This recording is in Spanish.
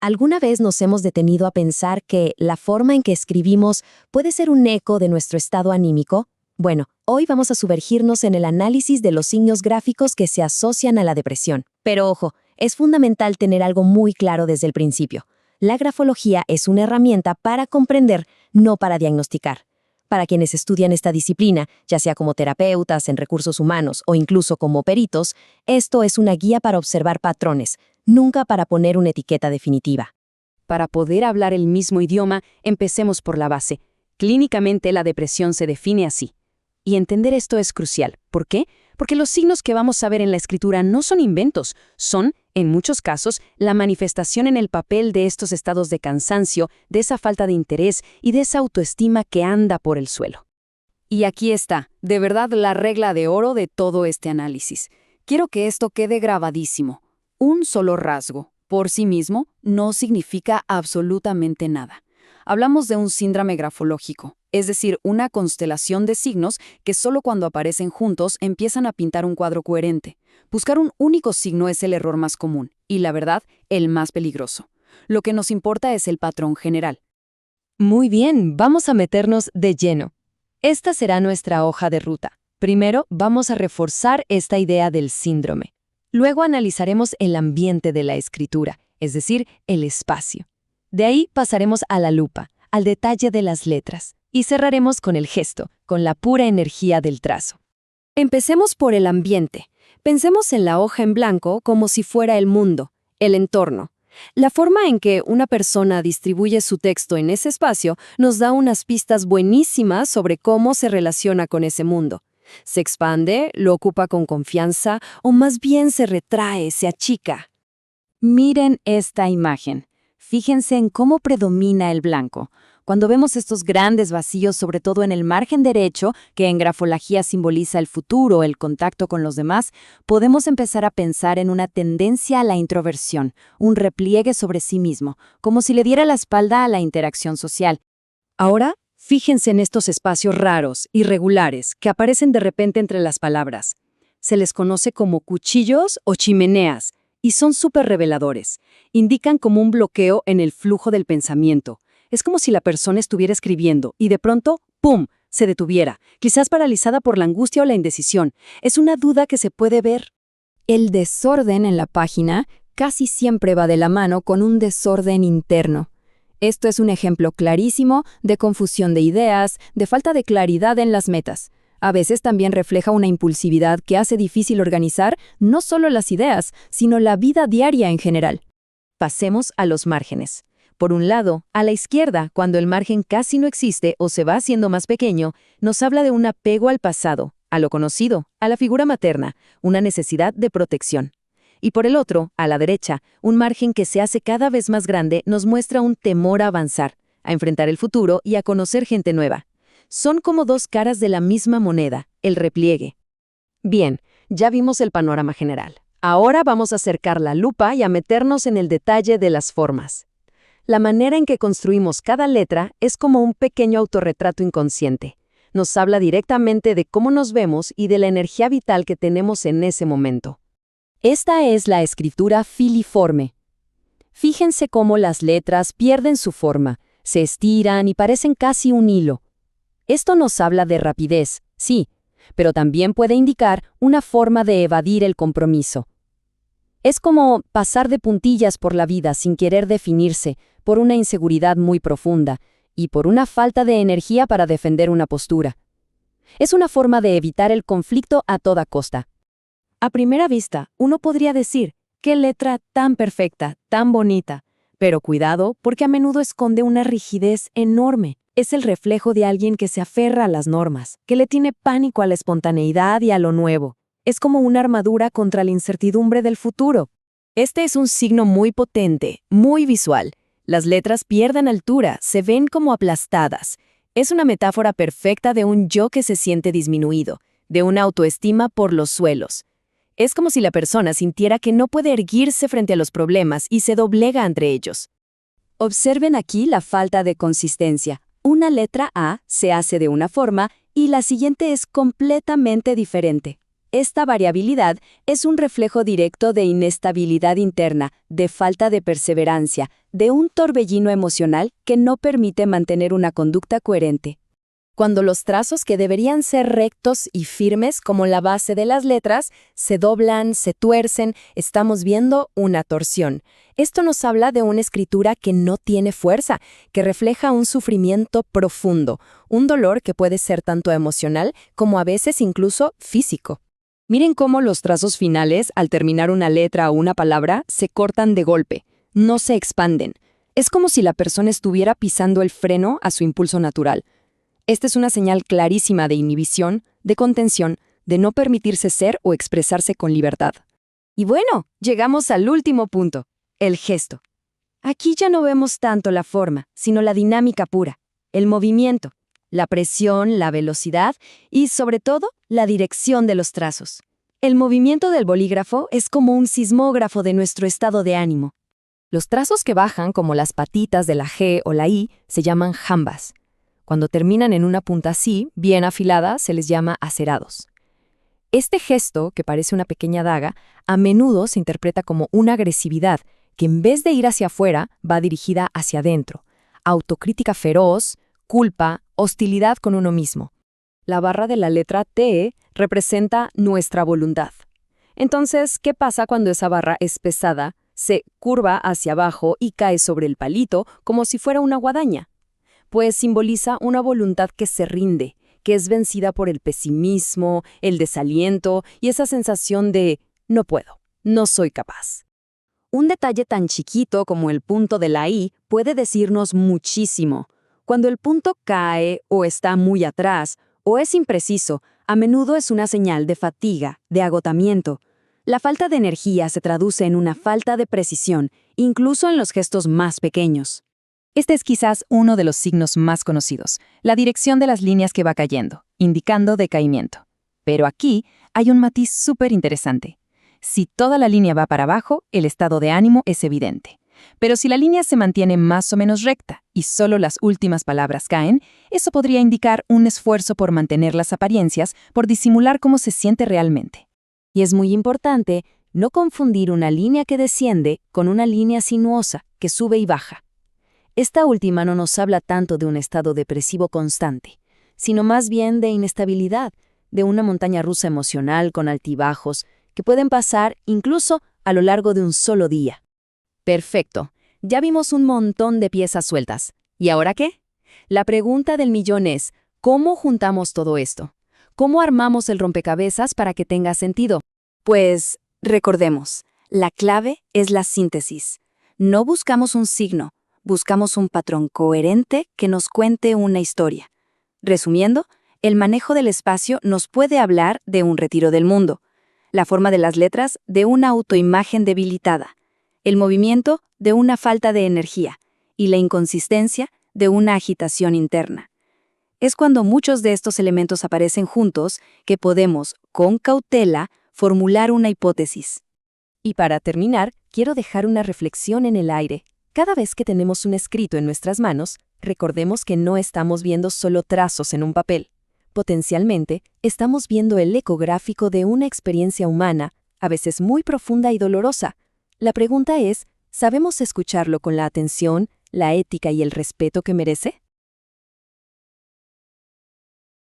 ¿Alguna vez nos hemos detenido a pensar que la forma en que escribimos puede ser un eco de nuestro estado anímico? Bueno, hoy vamos a sumergirnos en el análisis de los signos gráficos que se asocian a la depresión. Pero ojo, es fundamental tener algo muy claro desde el principio. La grafología es una herramienta para comprender, no para diagnosticar. Para quienes estudian esta disciplina, ya sea como terapeutas en recursos humanos o incluso como peritos, esto es una guía para observar patrones, nunca para poner una etiqueta definitiva. Para poder hablar el mismo idioma, empecemos por la base. Clínicamente, la depresión se define así. Y entender esto es crucial. ¿Por qué? Porque los signos que vamos a ver en la escritura no son inventos, son, en muchos casos, la manifestación en el papel de estos estados de cansancio, de esa falta de interés y de esa autoestima que anda por el suelo. Y aquí está, de verdad, la regla de oro de todo este análisis. Quiero que esto quede grabadísimo. Un solo rasgo, por sí mismo, no significa absolutamente nada. Hablamos de un síndrome grafológico, es decir, una constelación de signos que solo cuando aparecen juntos empiezan a pintar un cuadro coherente. Buscar un único signo es el error más común, y la verdad, el más peligroso. Lo que nos importa es el patrón general. Muy bien, vamos a meternos de lleno. Esta será nuestra hoja de ruta. Primero, vamos a reforzar esta idea del síndrome. Luego analizaremos el ambiente de la escritura, es decir, el espacio. De ahí pasaremos a la lupa, al detalle de las letras, y cerraremos con el gesto, con la pura energía del trazo. Empecemos por el ambiente. Pensemos en la hoja en blanco como si fuera el mundo, el entorno. La forma en que una persona distribuye su texto en ese espacio nos da unas pistas buenísimas sobre cómo se relaciona con ese mundo. ¿Se expande, lo ocupa con confianza o más bien se retrae, se achica? Miren esta imagen. Fíjense en cómo predomina el blanco. Cuando vemos estos grandes vacíos, sobre todo en el margen derecho, que en grafología simboliza el futuro, el contacto con los demás, podemos empezar a pensar en una tendencia a la introversión, un repliegue sobre sí mismo, como si le diera la espalda a la interacción social. Ahora, fíjense en estos espacios raros, irregulares, que aparecen de repente entre las palabras. Se les conoce como cuchillos o chimeneas, y son súper reveladores. Indican como un bloqueo en el flujo del pensamiento. Es como si la persona estuviera escribiendo y de pronto, ¡pum!, se detuviera, quizás paralizada por la angustia o la indecisión. Es una duda que se puede ver. El desorden en la página casi siempre va de la mano con un desorden interno. Esto es un ejemplo clarísimo de confusión de ideas, de falta de claridad en las metas. A veces también refleja una impulsividad que hace difícil organizar no solo las ideas, sino la vida diaria en general. Pasemos a los márgenes. Por un lado, a la izquierda, cuando el margen casi no existe o se va haciendo más pequeño, nos habla de un apego al pasado, a lo conocido, a la figura materna, una necesidad de protección. Y por el otro, a la derecha, un margen que se hace cada vez más grande nos muestra un temor a avanzar, a enfrentar el futuro y a conocer gente nueva. Son como dos caras de la misma moneda, el repliegue. Bien, ya vimos el panorama general. Ahora vamos a acercar la lupa y a meternos en el detalle de las formas. La manera en que construimos cada letra es como un pequeño autorretrato inconsciente. Nos habla directamente de cómo nos vemos y de la energía vital que tenemos en ese momento. Esta es la escritura filiforme. Fíjense cómo las letras pierden su forma, se estiran y parecen casi un hilo. Esto nos habla de rapidez, sí, pero también puede indicar una forma de evadir el compromiso. Es como pasar de puntillas por la vida sin querer definirse, por una inseguridad muy profunda y por una falta de energía para defender una postura. Es una forma de evitar el conflicto a toda costa. A primera vista, uno podría decir, qué letra tan perfecta, tan bonita. Pero cuidado, porque a menudo esconde una rigidez enorme. Es el reflejo de alguien que se aferra a las normas, que le tiene pánico a la espontaneidad y a lo nuevo. Es como una armadura contra la incertidumbre del futuro. Este es un signo muy potente, muy visual. Las letras pierden altura, se ven como aplastadas. Es una metáfora perfecta de un yo que se siente disminuido, de una autoestima por los suelos. Es como si la persona sintiera que no puede erguirse frente a los problemas y se doblega ante ellos. Observen aquí la falta de consistencia. Una letra A se hace de una forma y la siguiente es completamente diferente. Esta variabilidad es un reflejo directo de inestabilidad interna, de falta de perseverancia, de un torbellino emocional que no permite mantener una conducta coherente. Cuando los trazos que deberían ser rectos y firmes como la base de las letras se doblan, se tuercen, estamos viendo una torsión. Esto nos habla de una escritura que no tiene fuerza, que refleja un sufrimiento profundo, un dolor que puede ser tanto emocional como a veces incluso físico. Miren cómo los trazos finales, al terminar una letra o una palabra, se cortan de golpe, no se expanden. Es como si la persona estuviera pisando el freno a su impulso natural. Esta es una señal clarísima de inhibición, de contención, de no permitirse ser o expresarse con libertad. Y bueno, llegamos al último punto, el gesto. Aquí ya no vemos tanto la forma, sino la dinámica pura, el movimiento, la presión, la velocidad y, sobre todo, la dirección de los trazos. El movimiento del bolígrafo es como un sismógrafo de nuestro estado de ánimo. Los trazos que bajan, como las patitas de la G o la I, se llaman jambas. Cuando terminan en una punta así, bien afilada, se les llama acerados. Este gesto, que parece una pequeña daga, a menudo se interpreta como una agresividad que en vez de ir hacia afuera, va dirigida hacia adentro. Autocrítica feroz, culpa, hostilidad con uno mismo. La barra de la letra T representa nuestra voluntad. Entonces, ¿qué pasa cuando esa barra es pesada, se curva hacia abajo y cae sobre el palito como si fuera una guadaña? Pues simboliza una voluntad que se rinde, que es vencida por el pesimismo, el desaliento y esa sensación de no puedo, no soy capaz. Un detalle tan chiquito como el punto de la I puede decirnos muchísimo. Cuando el punto cae o está muy atrás o es impreciso, a menudo es una señal de fatiga, de agotamiento. La falta de energía se traduce en una falta de precisión, incluso en los gestos más pequeños. Este es quizás uno de los signos más conocidos, la dirección de las líneas que va cayendo, indicando decaimiento. Pero aquí hay un matiz súper interesante. Si toda la línea va para abajo, el estado de ánimo es evidente. Pero si la línea se mantiene más o menos recta y solo las últimas palabras caen, eso podría indicar un esfuerzo por mantener las apariencias, por disimular cómo se siente realmente. Y es muy importante no confundir una línea que desciende con una línea sinuosa que sube y baja. Esta última no nos habla tanto de un estado depresivo constante, sino más bien de inestabilidad, de una montaña rusa emocional con altibajos que pueden pasar incluso a lo largo de un solo día. Perfecto, ya vimos un montón de piezas sueltas. ¿Y ahora qué? La pregunta del millón es, ¿cómo juntamos todo esto? ¿Cómo armamos el rompecabezas para que tenga sentido? Pues, recordemos, la clave es la síntesis. No buscamos un signo, buscamos un patrón coherente que nos cuente una historia. Resumiendo, el manejo del espacio nos puede hablar de un retiro del mundo, la forma de las letras de una autoimagen debilitada, el movimiento de una falta de energía y la inconsistencia de una agitación interna. Es cuando muchos de estos elementos aparecen juntos que podemos, con cautela, formular una hipótesis. Y para terminar, quiero dejar una reflexión en el aire. Cada vez que tenemos un escrito en nuestras manos, recordemos que no estamos viendo solo trazos en un papel. Potencialmente, estamos viendo el eco gráfico de una experiencia humana, a veces muy profunda y dolorosa. La pregunta es, ¿sabemos escucharlo con la atención, la ética y el respeto que merece?